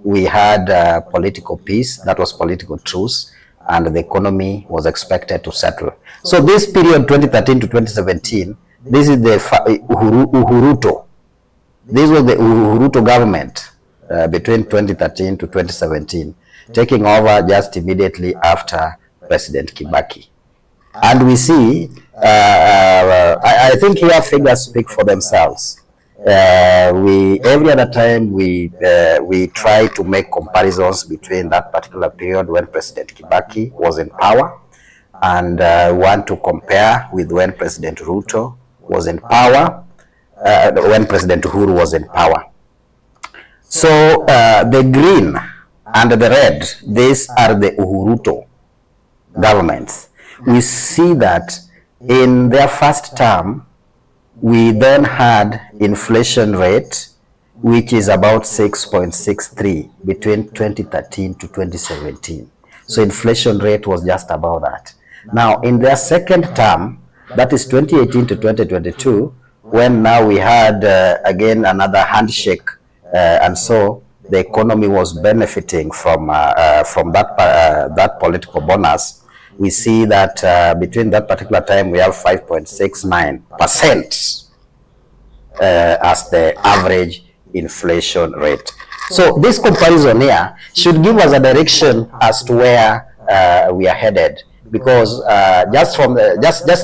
we had political peace, that was political truce, and the economy was expected to settle. So this period 2013 to 2017, this is the Uhuruto. This was the Uhuruto government between 2013 to 2017, taking over just immediately after President Kibaki. And we see, I think here figures speak for themselves. Every other time we try to make comparisons between that particular period when President Kibaki was in power, and want to compare with when President Ruto was in power, when President Uhuru was in power. So the green and the red, these are the Uhuruto governments. We see that in their first term, we then had inflation rate, which is about 6.63 between 2013 to 2017. So inflation rate was just about that. Now, in their second term, that is 2018 to 2022, when now we had again another handshake, and so the economy was benefiting from that political bonus. We see that between that particular time we have 5.69% as the average inflation rate. So this comparison here should give us a direction as to where we are headed, because just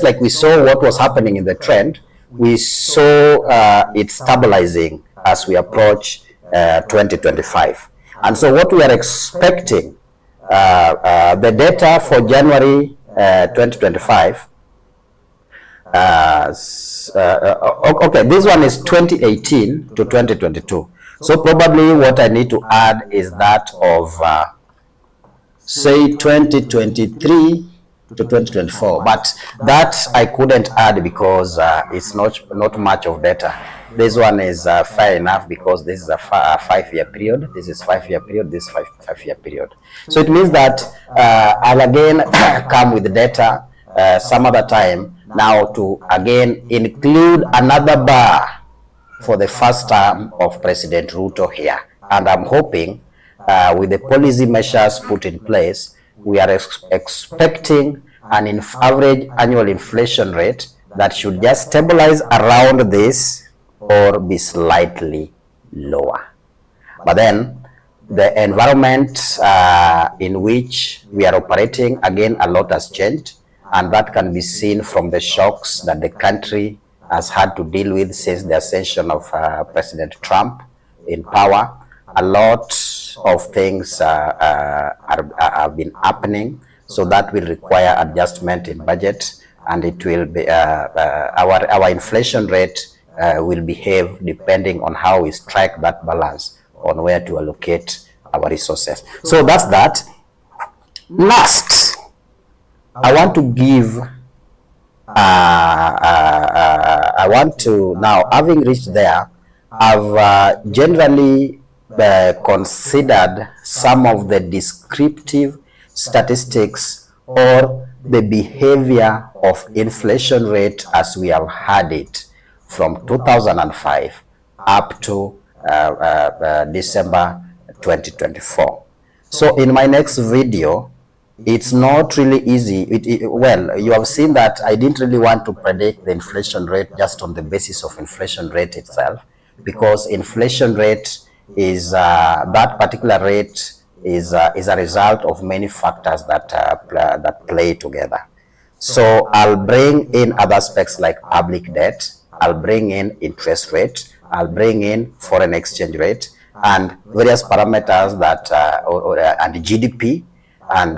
like we saw what was happening in the trend, we saw it stabilizing as we approach 2025. And so what we are expecting, the data for January 2025, okay, this one is 2018 to 2022. So probably what I need to add is that of, say, 2023 to 2024. But that I couldn't add because it's not much of data. This one is fair enough because this is a 5-year period. This is 5-year period. This 5-year period. So it means that I'll again come with data some other time now to again include another bar for the first term of President Ruto here. And I'm hoping with the policy measures put in place, we are expecting an average annual inflation rate that should just stabilize around this or be slightly lower. But then the environment in which we are operating, again, a lot has changed, and that can be seen from the shocks that the country has had to deal with since the ascension of President Trump in power. A lot of things have been happening, so that will require adjustment in budget, and it will be our inflation rate will behave depending on how we strike that balance on where to allocate our resources. So that's that. Next, I want to give I want to now, having reached there, I've generally considered some of the descriptive statistics or the behavior of inflation rate as we have had it from 2005 up to December 2024. So in my next video, it's not really easy. Well, you have seen that I didn't really want to predict the inflation rate just on the basis of inflation rate itself, because inflation rate is that particular rate is a result of many factors that that play together. So I'll bring in other aspects like public debt, I'll bring in interest rate, I'll bring in foreign exchange rate, and various parameters that and GDP, and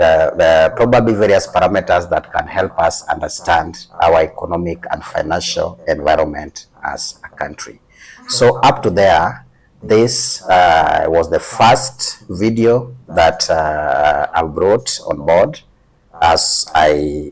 probably various parameters that can help us understand our economic and financial environment as a country. So up to there, this was the first video that I brought on board as I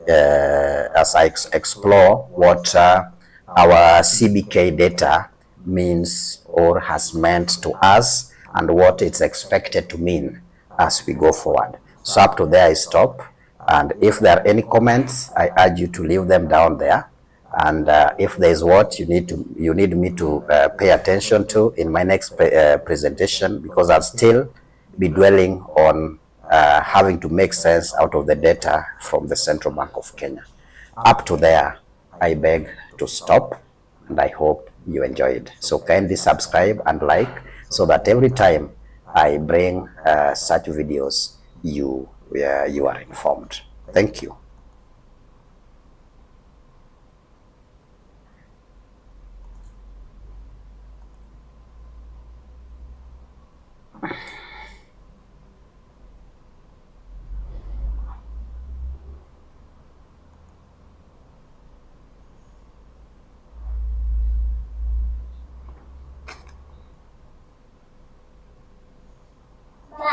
explore what our CBK data means or has meant to us, and what it's expected to mean as we go forward. So up to there I stop, and if there are any comments, I urge you to leave them down there. And if there is what you need me to pay attention to in my next presentation, because I'll still be dwelling on having to make sense out of the data from the Central Bank of Kenya. Up to there, I beg to stop, and I hope you enjoyed. So kindly subscribe and like, so that every time I bring such videos, you are informed. Thank you.